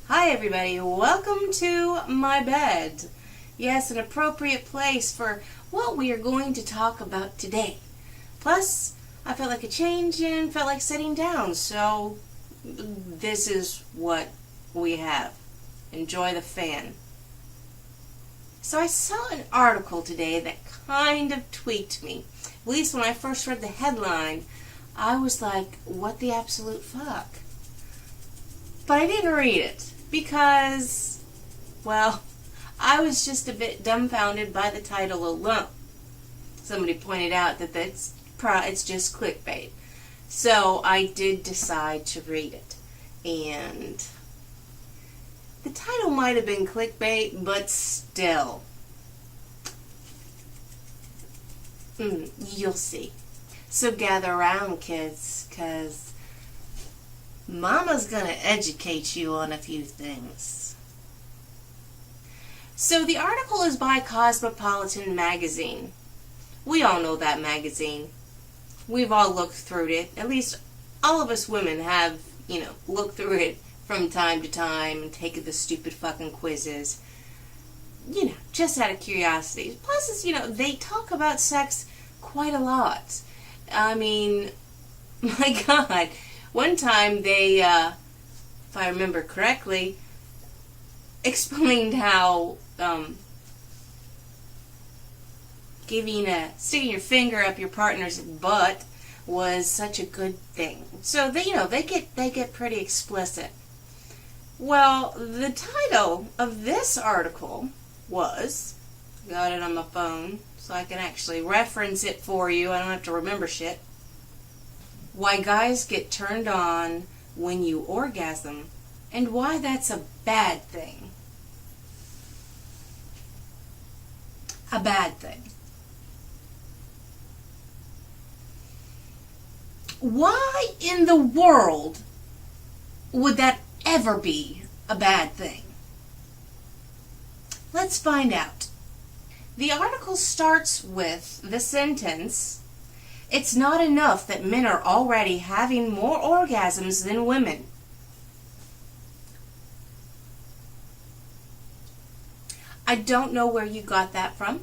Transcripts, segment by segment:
Hi everybody, welcome to my bed. Yes, an appropriate place for what we are going to talk about today. Plus, I felt like a change and felt like sitting down, so this is what we have. Enjoy the fan. So I saw an article today that kind of tweaked me. At least when I first read the headline, I was like, what the absolute fuck? But I didn't read it because, well, I was just a bit dumbfounded by the title alone. Somebody pointed out that it's just clickbait. So I did decide to read it. And the title might have been clickbait, but still. You'll see. So gather around, kids, because Mama's going to educate you on a few things. So the article is by Cosmo Magazine. We all know that magazine. We've all looked through it. At least all of us women have, looked through it from time to time and taken the stupid fucking quizzes. Just out of curiosity. Plus, they talk about sex quite a lot. I mean, my God. One time they, if I remember correctly, explained how sticking your finger up your partner's butt was such a good thing. So they get pretty explicit. Well, the title of this article was, got it on my phone so I can actually reference it for you. I don't have to remember shit. Why guys get turned on when you orgasm, and why that's a bad thing. A bad thing. Why in the world would that ever be a bad thing? Let's find out. The article starts with the sentence, "It's not enough that men are already having more orgasms than women." I don't know where you got that from.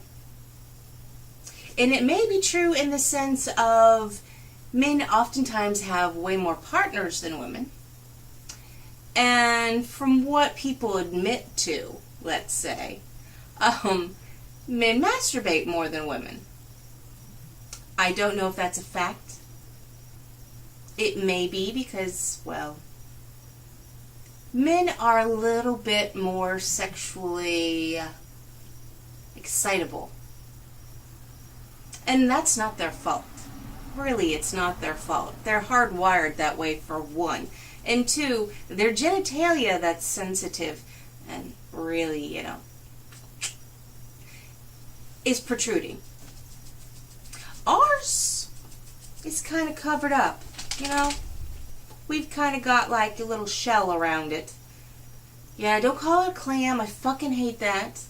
And it may be true in the sense of men oftentimes have way more partners than women. And from what people admit to, let's say, men masturbate more than women. I don't know if that's a fact. It may be because, well, men are a little bit more sexually excitable. And that's not their fault. Really, it's not their fault. They're hardwired that way, for one. And two, their genitalia that's sensitive and really, is protruding. Ours is kind of covered up, We've kind of got like a little shell around it. Yeah, don't call it a clam. I fucking hate that.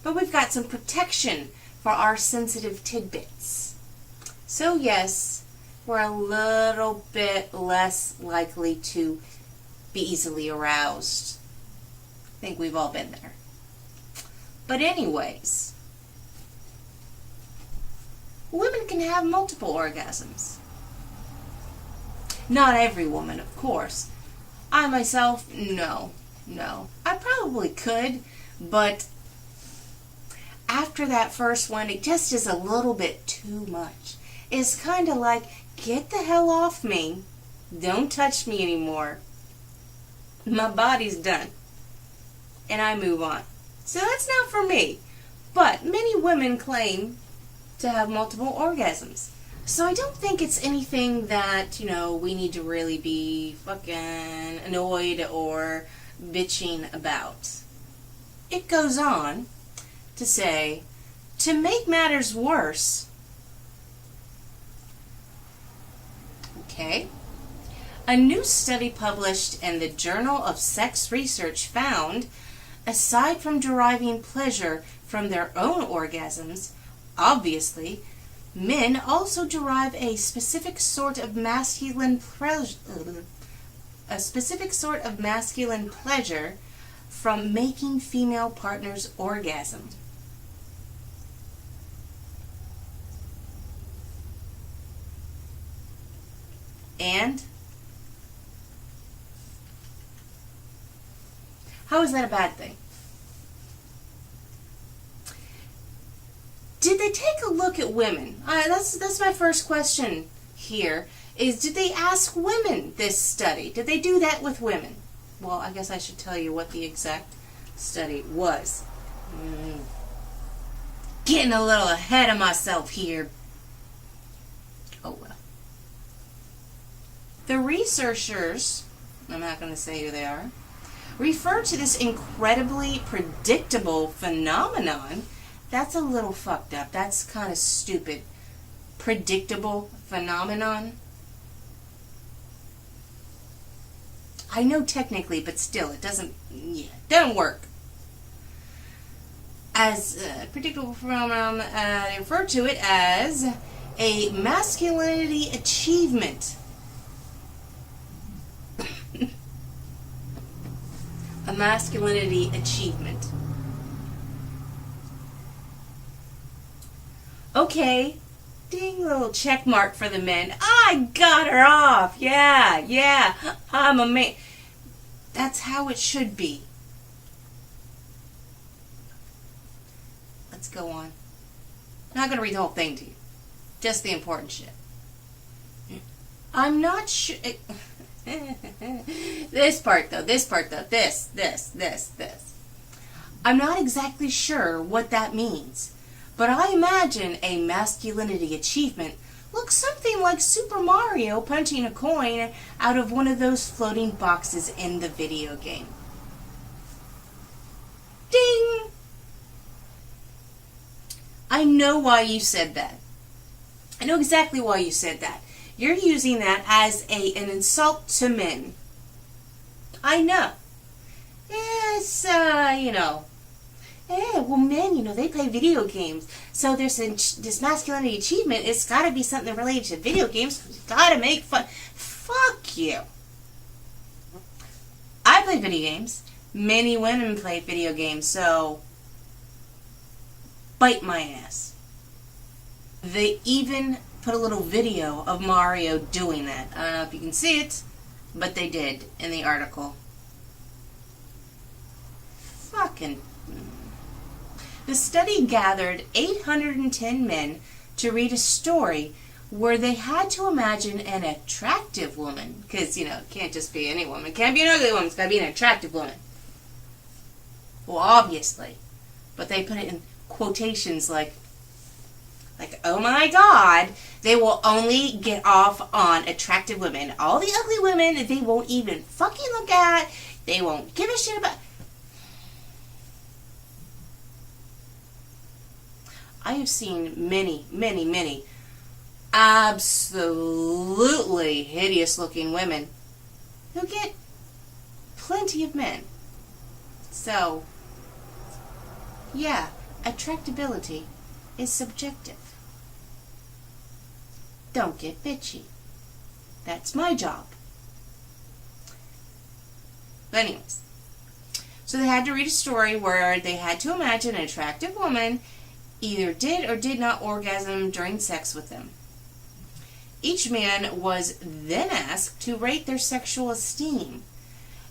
But we've got some protection for our sensitive tidbits. So yes, we're a little bit less likely to be easily aroused. I think we've all been there. But anyways, women can have multiple orgasms. Not every woman, of course. I myself, no. I probably could, but after that first one, it just is a little bit too much. It's kind of like, get the hell off me. Don't touch me anymore. My body's done. And I move on. So that's not for me. But many women claim to have multiple orgasms. So I don't think it's anything that, we need to really be fucking annoyed or bitching about. It goes on to say, to make matters worse, okay, a new study published in the Journal of Sex Research found, aside from deriving pleasure from their own orgasms, obviously, men also derive a specific sort of masculine pleasure a specific sort of masculine pleasure from making female partners orgasm. And how is that a bad thing? Did they take a look at women? That's my first question here. Did they ask women this study? Did they do that with women? Well, I guess I should tell you what the exact study was. Getting a little ahead of myself here. Oh well. The researchers, I'm not going to say who they are, refer to this incredibly predictable phenomenon. That's a little fucked up. That's kind of stupid. Predictable phenomenon. I know technically, but still, it doesn't work. As predictable phenomenon, they refer to it as a masculinity achievement. A masculinity achievement. Okay, ding, little check mark for the men. I got her off. Yeah, I'm a man. That's how it should be. Let's go on. I'm not going to read the whole thing to you. Just the important shit. I'm not sure. This part though. This. I'm not exactly sure what that means. But I imagine a masculinity achievement looks something like Super Mario punching a coin out of one of those floating boxes in the video game. Ding! I know why you said that. I know exactly why you said that. You're using that as an insult to men. I know. Yes, yeah, well, men, they play video games. So there's this masculinity achievement. It's got to be something related to video games. It's got to make fun. Fuck you. I play video games. Many women play video games. So, bite my ass. They even put a little video of Mario doing that. I don't know if you can see it, but they did in the article. Fucking... The study gathered 810 men to read a story where they had to imagine an attractive woman. Because, it can't just be any woman. It can't be an ugly woman. It's got to be an attractive woman. Well, obviously. But they put it in quotations like, oh my God, they will only get off on attractive women. All the ugly women, they won't even fucking look at. They won't give a shit about. I have seen many absolutely hideous looking women who get plenty of men. So, yeah, attractability is subjective. Don't get bitchy. That's my job. But anyways, so they had to read a story where they had to imagine an attractive woman either did or did not orgasm during sex with them. Each man was then asked to rate their sexual esteem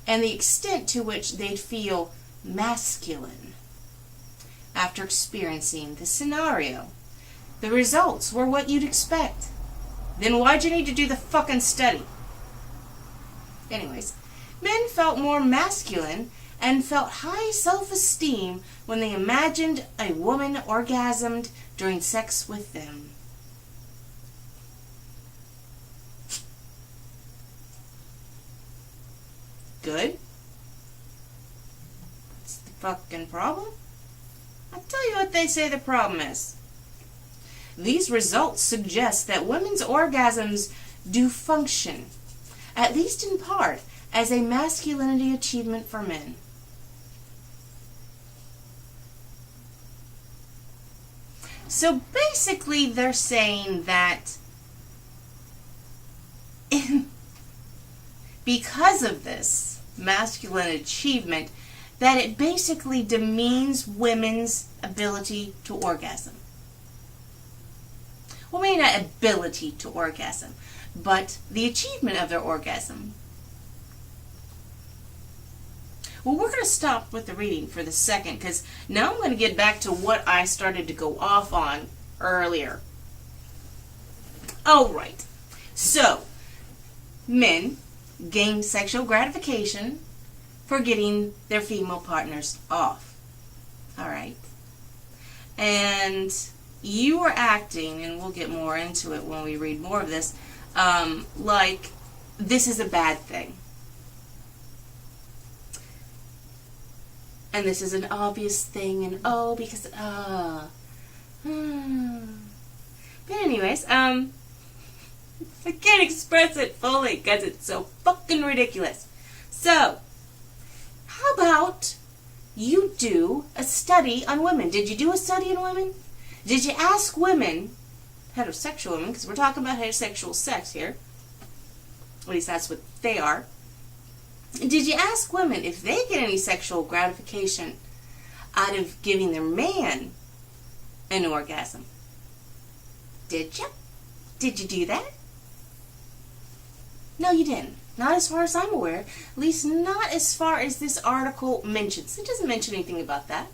and the extent to which they'd feel masculine after experiencing the scenario. The results were what you'd expect. Then why'd you need to do the fucking study? Anyways, men felt more masculine and felt high self-esteem when they imagined a woman orgasmed during sex with them. Good? What's the fucking problem? I'll tell you what they say the problem is. These results suggest that women's orgasms do function, at least in part, as a masculinity achievement for men. So basically they're saying that because of this masculine achievement that it basically demeans women's ability to orgasm. Well, maybe not ability to orgasm, but the achievement of their orgasm. Well, we're going to stop with the reading for the second, because now I'm going to get back to what I started to go off on earlier. All right. So, men gain sexual gratification for getting their female partners off. All right. And you are acting, and we'll get more into it when we read more of this, like this is a bad thing. And this is an obvious thing, and because, But anyways, I can't express it fully because it's so fucking ridiculous. So, how about you do a study on women? Did you do a study on women? Did you ask women, heterosexual women, because we're talking about heterosexual sex here, at least that's what they are. Did you ask women if they get any sexual gratification out of giving their man an orgasm? Did you? Did you do that? No, you didn't. Not as far as I'm aware. At least not as far as this article mentions. It doesn't mention anything about that.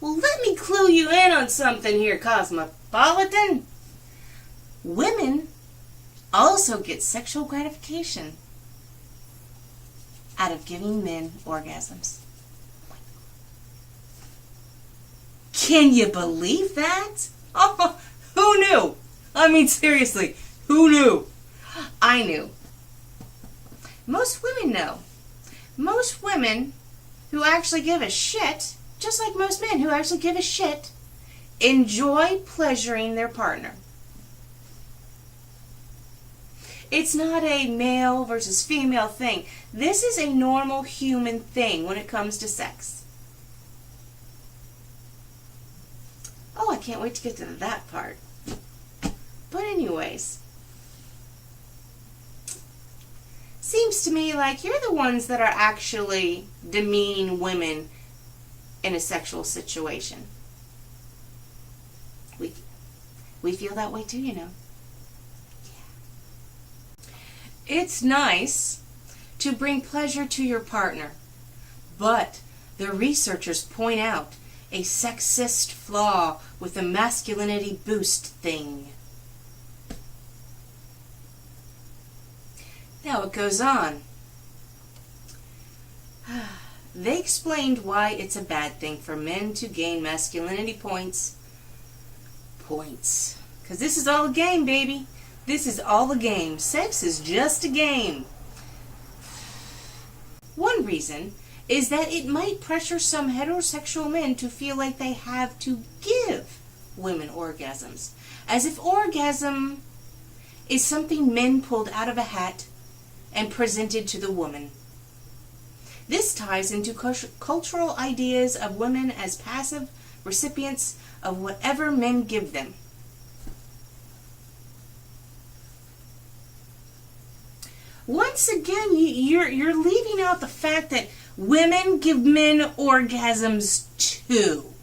Well, let me clue you in on something here, Cosmopolitan. Women also get sexual gratification out of giving men orgasms. Can you believe that? Oh, who knew? I mean, seriously, who knew? I knew. Most women know. Most women who actually give a shit, just like most men who actually give a shit, enjoy pleasuring their partner. It's not a male versus female thing. This is a normal human thing when it comes to sex. Oh, I can't wait to get to that part. But anyways, seems to me like you're the ones that are actually demeaning women in a sexual situation. We feel that way too, you know. It's nice to bring pleasure to your partner, but the researchers point out a sexist flaw with the masculinity boost thing. Now it goes on. They explained why it's a bad thing for men to gain masculinity points. Because this is all a game, baby. This is all a game. Sex is just a game. One reason is that it might pressure some heterosexual men to feel like they have to give women orgasms, as if orgasm is something men pulled out of a hat and presented to the woman. This ties into cultural ideas of women as passive recipients of whatever men give them. Once again, you're leaving out the fact that women give men orgasms too.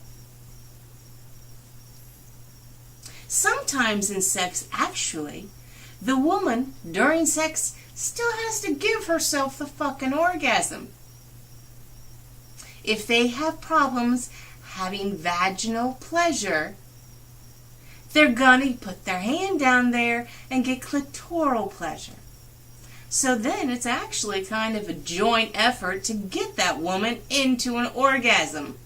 Sometimes in sex, actually, the woman, during sex, still has to give herself the fucking orgasm. If they have problems having vaginal pleasure, they're gonna put their hand down there and get clitoral pleasure. So then it's actually kind of a joint effort to get that woman into an orgasm.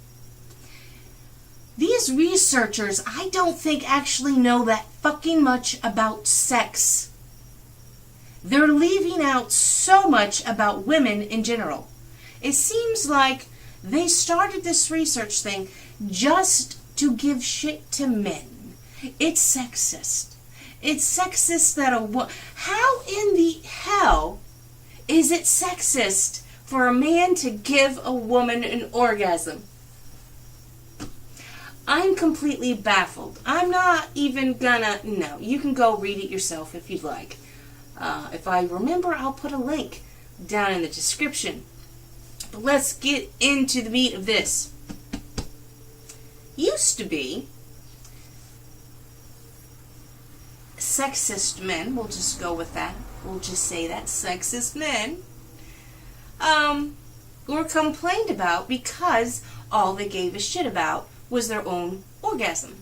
These researchers, I don't think actually know that fucking much about sex. They're leaving out so much about women in general. It seems like they started this research thing just to give shit to men. It's sexist. It's sexist that how in the hell is it sexist for a man to give a woman an orgasm? I'm completely baffled. I'm not even gonna, no, you can go read it yourself if you'd like. If I remember, I'll put a link down in the description. But let's get into the meat of this. Used to be, sexist men, we'll just go with that. We'll just say that, sexist men, were complained about because all they gave a shit about was their own orgasm.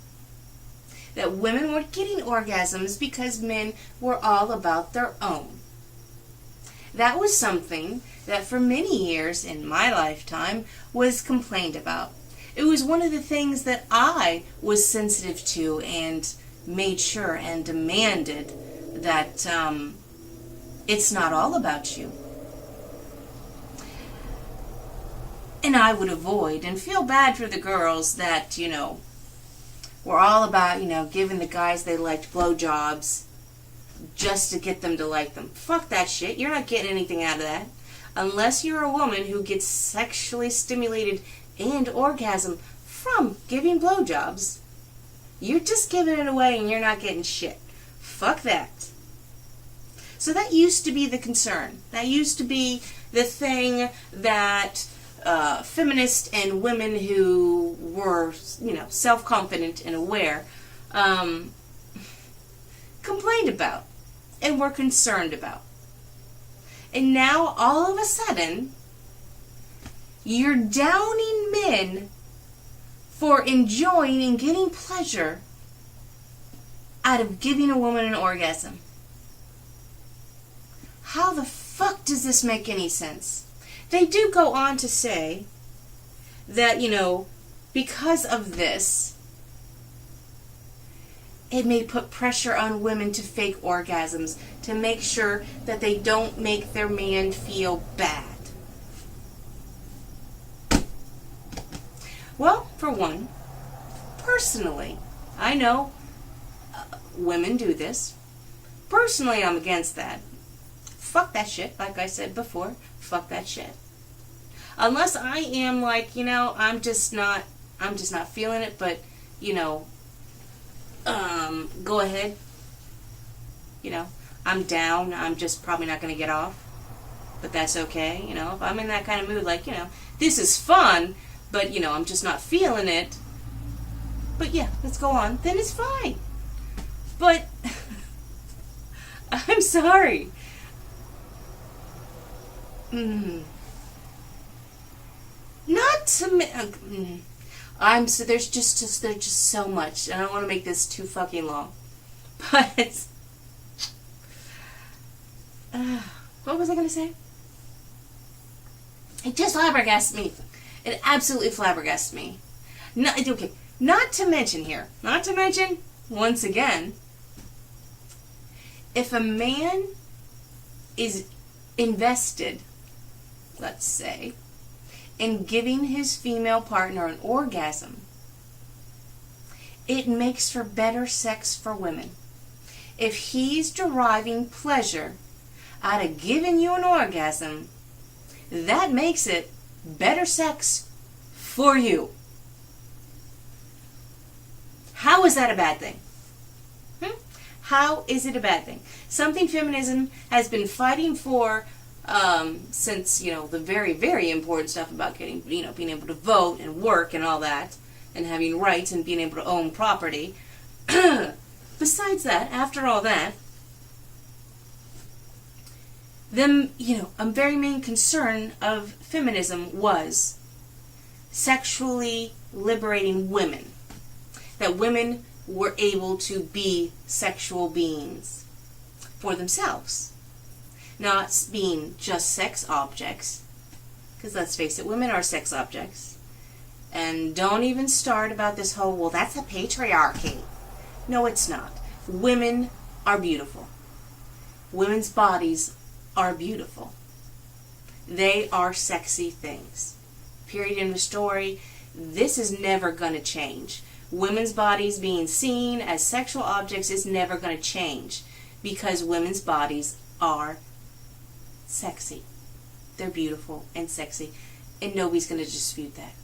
That women weren't getting orgasms because men were all about their own. That was something that for many years in my lifetime was complained about. It was one of the things that I was sensitive to and made sure and demanded that it's not all about you. And I would avoid and feel bad for the girls that, were all about, giving the guys they liked blowjobs just to get them to like them. Fuck that shit. You're not getting anything out of that. Unless you're a woman who gets sexually stimulated and orgasm from giving blowjobs, you're just giving it away and you're not getting shit. Fuck that. So that used to be the concern. That used to be the thing that feminists and women who were, self-confident and aware complained about and were concerned about. And now, all of a sudden, you're downing men for enjoying and getting pleasure out of giving a woman an orgasm. How the fuck does this make any sense? They do go on to say that, because of this, it may put pressure on women to fake orgasms to make sure that they don't make their man feel bad. Well, for one, personally, I know women do this. Personally, I'm against that. Fuck that shit, like I said before. Fuck that shit. Unless I am like, I'm just not feeling it, but, go ahead. I'm down. I'm just probably not going to get off. But that's okay. If I'm in that kind of mood, like, this is fun, but, I'm just not feeling it. But yeah, let's go on. Then it's fine. But, I'm sorry. Not to me. There's just so much, and I don't want to make this too fucking long. But what was I going to say? It just flabbergasted me. It absolutely flabbergasted me. Okay. Not to mention, once again, if a man is invested, let's say, in giving his female partner an orgasm, it makes for better sex for women. If he's deriving pleasure out of giving you an orgasm, that makes it better sex for you. How is that a bad thing? How is it a bad thing? Something feminism has been fighting for since, the very, very important stuff about getting, being able to vote and work and all that, and having rights and being able to own property. Besides that, after all that, a very main concern of feminism was sexually liberating women. That women were able to be sexual beings for themselves. Not being just sex objects. Because let's face it, women are sex objects. And don't even start about this whole, well, that's a patriarchy. No, it's not. Women are beautiful. Women's bodies are beautiful. They are sexy things. Period, end of story. This is never going to change. Women's bodies being seen as sexual objects is never going to change. Because women's bodies are sexy. They're beautiful and sexy. And nobody's going to dispute that.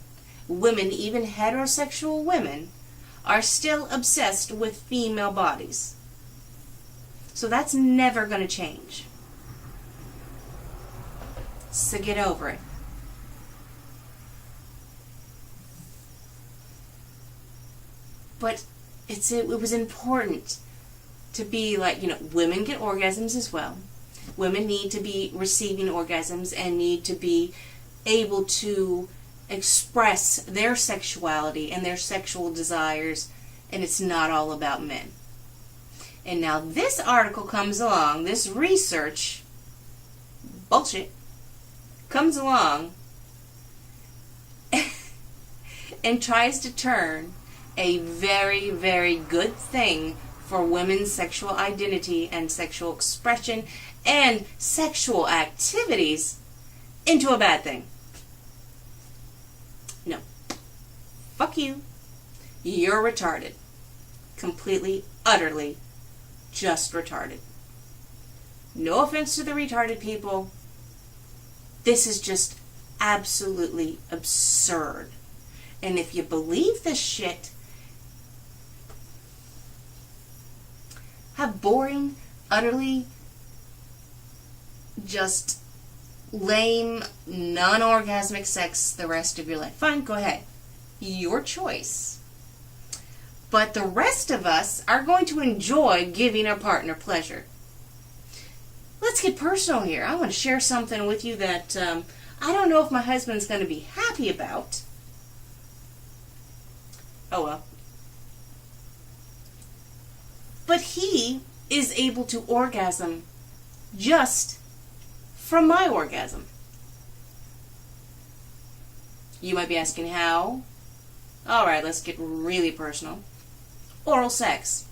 Women, even heterosexual women, are still obsessed with female bodies. So that's never going to change. So get over it. But it was important to be like, women get orgasms as well. Women need to be receiving orgasms and need to be able to express their sexuality and their sexual desires, and it's not all about men. And now this article comes along, this research, bullshit, comes along and tries to turn a very, very good thing for women's sexual identity and sexual expression and sexual activities into a bad thing. No. Fuck you. You're retarded. Completely, utterly, just retarded. No offense to the retarded people. This is just absolutely absurd. And if you believe this shit, have boring, utterly, just lame, non-orgasmic sex the rest of your life. Fine, go ahead. Your choice. But the rest of us are going to enjoy giving our partner pleasure. Let's get personal here. I want to share something with you that I don't know if my husband's going to be happy about. Oh well. But he is able to orgasm just from my orgasm. You might be asking how? Alright, let's get really personal. Oral sex.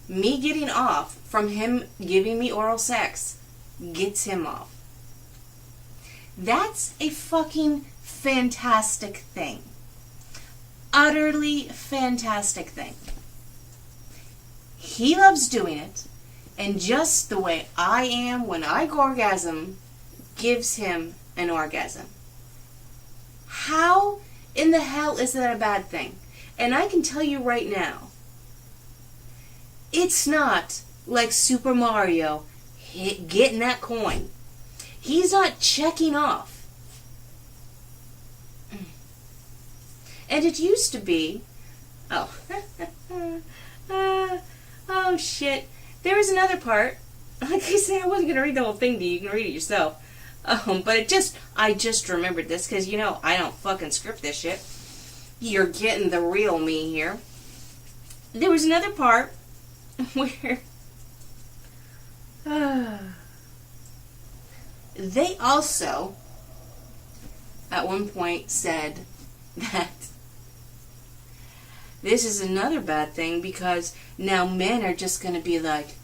Me getting off from him giving me oral sex gets him off. That's a fucking fantastic thing. Utterly fantastic thing. He loves doing it, and just the way I am when I orgasm gives him an orgasm. How in the hell is that a bad thing? And I can tell you right now, it's not like Super Mario getting that coin. He's not checking off. And it used to be, oh shit. There was another part. Like I said, I wasn't going to read the whole thing to you. You can read it yourself. But I just remembered this because, I don't fucking script this shit. You're getting the real me here. There was another part where they also at one point said that this is another bad thing because now men are just going to be like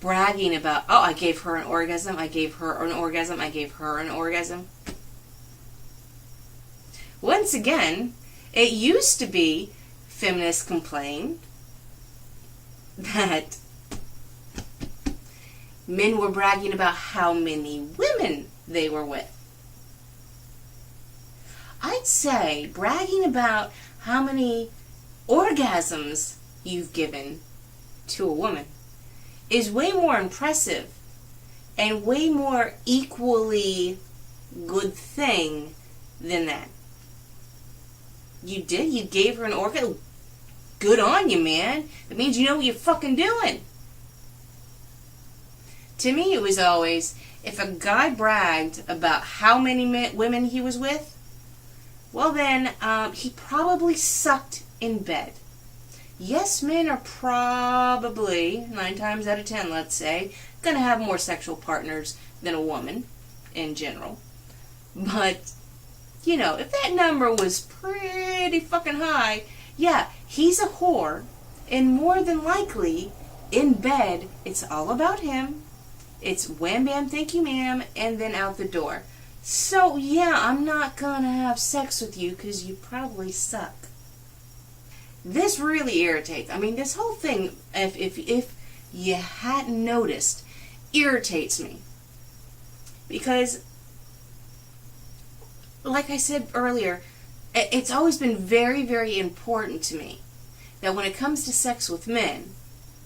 bragging about, oh, I gave her an orgasm, I gave her an orgasm, I gave her an orgasm. Once again, it used to be feminists complained that men were bragging about how many women they were with. I'd say bragging about how many orgasms you've given to a woman is way more impressive and way more equally good thing than that. You did? You gave her an orgasm? Good on you, man. It means you know what you're fucking doing. To me, it was always, if a guy bragged about how many women he was with, well then, he probably sucked in bed. Yes, men are probably, 9 times out of 10, let's say, going to have more sexual partners than a woman, in general. But, if that number was pretty fucking high, yeah, he's a whore, and more than likely, in bed, it's all about him. It's wham bam, thank you ma'am, and then out the door. So, yeah, I'm not gonna have sex with you because you probably suck. This really irritates. I mean, this whole thing, if you hadn't noticed, irritates me. Because, like I said earlier, it's always been very, very important to me that when it comes to sex with men,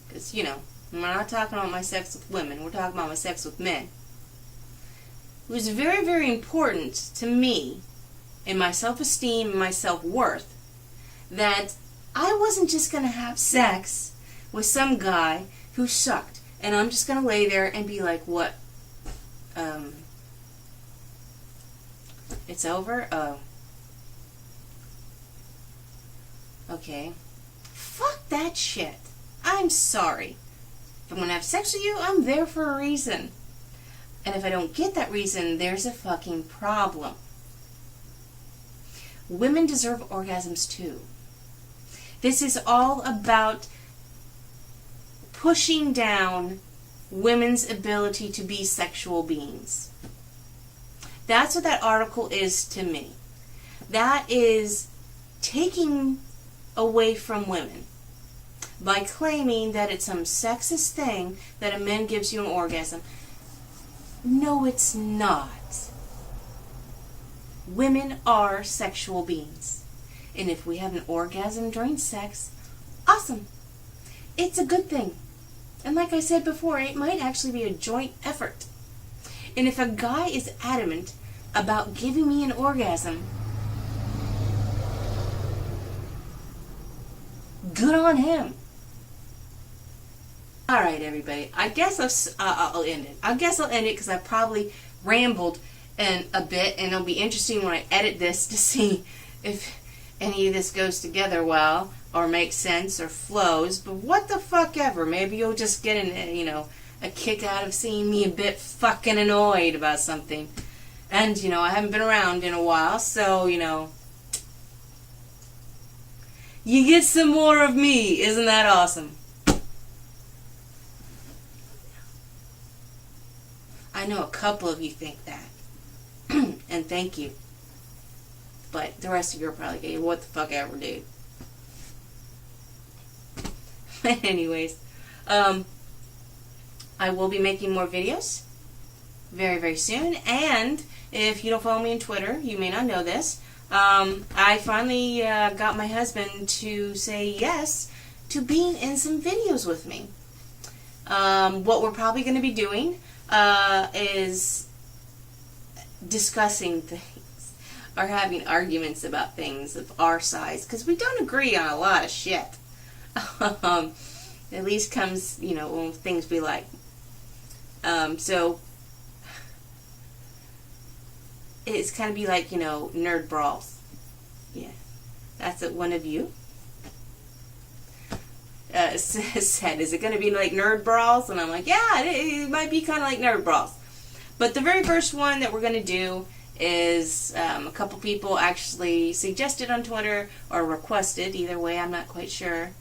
because, We're not talking about my sex with women. We're talking about my sex with men. It was very, very important to me in my self-esteem and my self-worth that I wasn't just going to have sex with some guy who sucked. And I'm just going to lay there and be like, what? It's over? Oh. Okay. Fuck that shit. I'm sorry. If I'm going to have sex with you, I'm there for a reason. And if I don't get that reason, there's a fucking problem. Women deserve orgasms too. This is all about pushing down women's ability to be sexual beings. That's what that article is to me. That is taking away from women by claiming that it's some sexist thing that a man gives you an orgasm. No, it's not. Women are sexual beings. And if we have an orgasm during sex, awesome. It's a good thing. And like I said before, it might actually be a joint effort. And if a guy is adamant about giving me an orgasm, good on him. Alright, everybody. I guess I'll end it. I guess I'll end it because I probably rambled a bit, and it'll be interesting when I edit this to see if any of this goes together well or makes sense or flows. But what the fuck ever. Maybe you'll just get a kick out of seeing me a bit fucking annoyed about something. And, I haven't been around in a while, so, you get some more of me. Isn't that awesome? I know a couple of you think that. And thank you. But the rest of you are probably going, what the fuck ever, dude. But anyways, I will be making more videos very, very soon. And if you don't follow me on Twitter, you may not know this. I finally got my husband to say yes to being in some videos with me. What we're probably going to be doing is discussing things or having arguments about things of our size, because we don't agree on a lot of shit. At least comes, when things we like. So it's kind of be like, nerd brawls. Yeah, that's what one of you said. Is it going to be like nerd brawls? And I'm like, yeah, it might be kind of like nerd brawls. But the very first one that we're going to do is a couple people actually suggested on Twitter or requested. Either way, I'm not quite sure.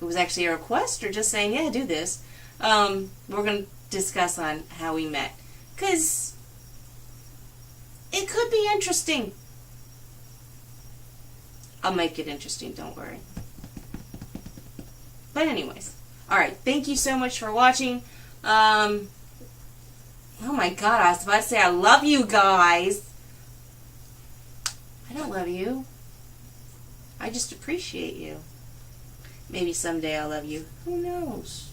It was actually a request or just saying, yeah, do this. We're going to discuss on how we met. Because it could be interesting. I'll make it interesting, don't worry. But anyways. Alright, thank you so much for watching. Oh my god, I was about to say I love you guys. I don't love you. I just appreciate you. Maybe someday I'll love you. Who knows?